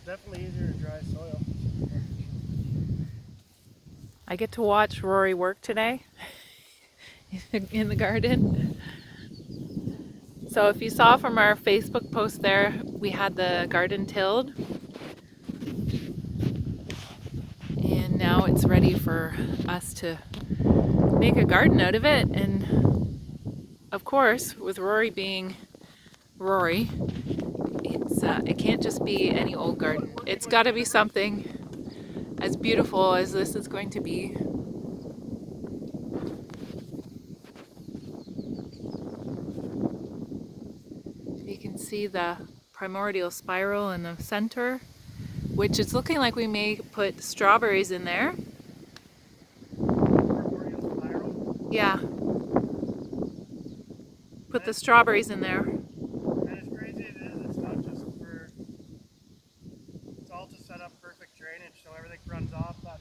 definitely easier to dry soil. I get to watch Rory work today in the garden. So if you saw from our Facebook post there, we had the garden tilled. And now it's ready for us to make a garden out of it. And of course, with Rory being Rory, it can't just be any old garden. It's got to be something as beautiful as this is going to be. You can see the Primordial Spiral in the center, which it's looking like we may put strawberries in there. Primordial Spiral. Yeah, put the strawberries in there. And as crazy it is, it's not just for, it's all to set up perfect drainage so everything runs off. That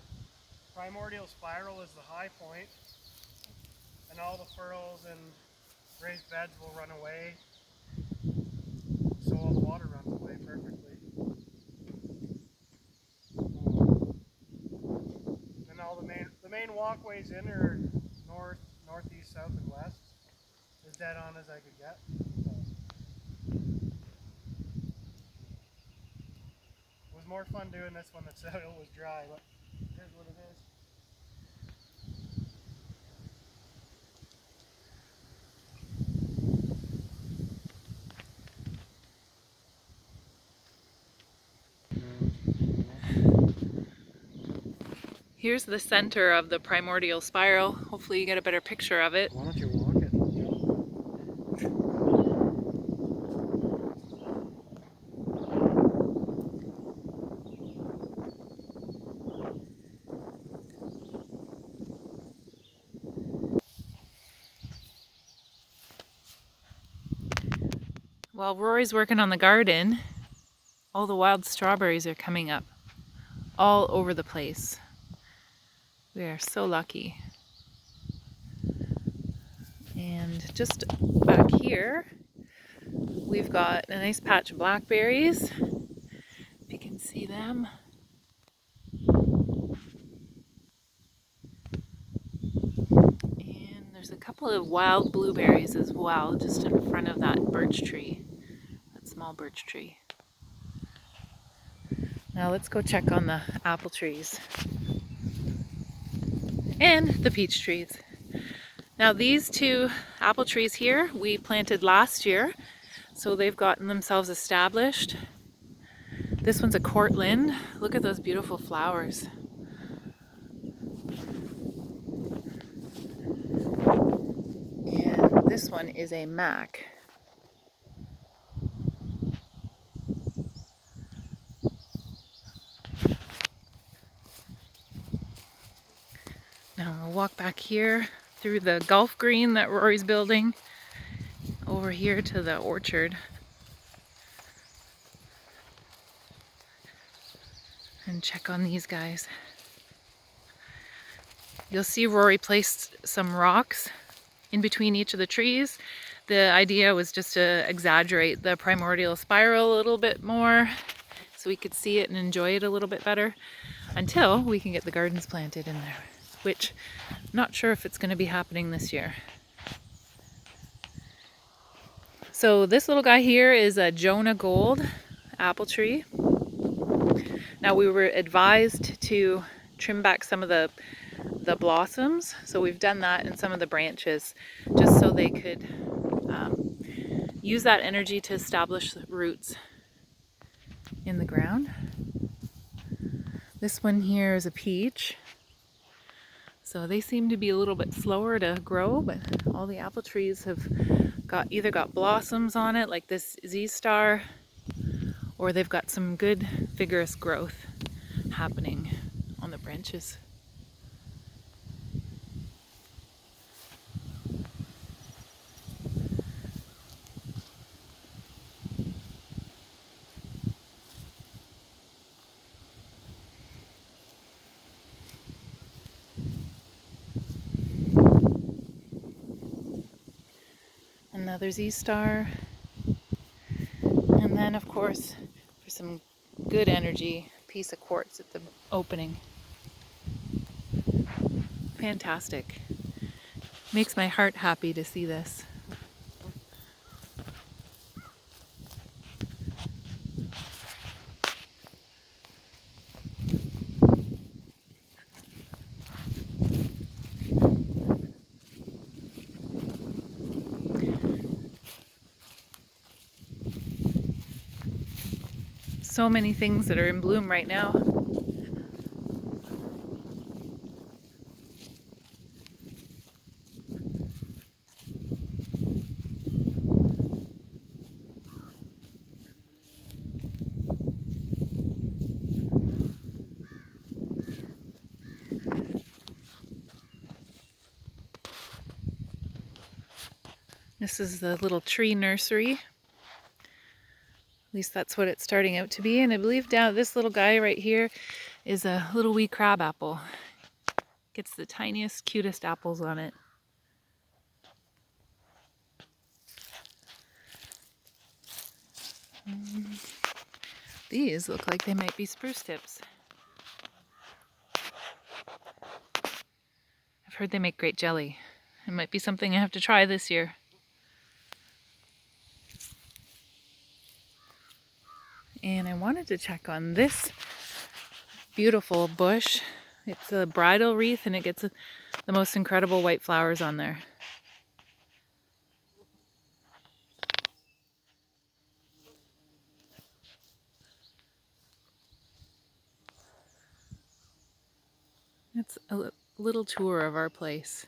Primordial Spiral is the high point, and all the furrows and raised beds will run away, so all the water runs away perfectly. And all the main walkways in are north, northeast, south, and west. As dead on as I could get. So it was more fun doing this when the soil was dry, but it is what it is. Here's the center of the Primordial Spiral. Hopefully you get a better picture of it. Why don't you walk it? While Rory's working on the garden, all the wild strawberries are coming up all over the place. We are so lucky. And just back here, we've got a nice patch of blackberries, if you can see them. And there's a couple of wild blueberries as well, just in front of that birch tree, that small birch tree. Now let's go check on the apple trees and the peach trees. Now these two apple trees here we planted last year, so they've gotten themselves established. This one's a Cortland. Look at those beautiful flowers. And this one is a Mac. Now we'll walk back here through the golf green that Rory's building over here to the orchard. And check on these guys. You'll see Rory placed some rocks in between each of the trees. The idea was just to exaggerate the Primordial Spiral a little bit more so we could see it and enjoy it a little bit better until we can get the gardens planted in there, which I'm not sure if it's going to be happening this year. So this little guy here is a Jonah Gold apple tree. Now we were advised to trim back some of the blossoms, so we've done that in some of the branches just so they could use that energy to establish roots in the ground. This one here is a peach, so they seem to be a little bit slower to grow, but all the apple trees have either got blossoms on it like this Z-Star, or they've got some good vigorous growth happening on the branches. Another Z-Star. And then of course, for some good energy piece of quartz at the opening. Fantastic. Makes my heart happy to see this. So many things that are in bloom right now. This is the little tree nursery. At least that's what it's starting out to be. And I believe down this little guy right here is a little wee crab apple. Gets the tiniest, cutest apples on it. These look like they might be spruce tips. I've heard they make great jelly. It might be something I have to try this year. And I wanted to check on this beautiful bush. It's a bridal wreath and it gets the most incredible white flowers on there. It's a little tour of our place.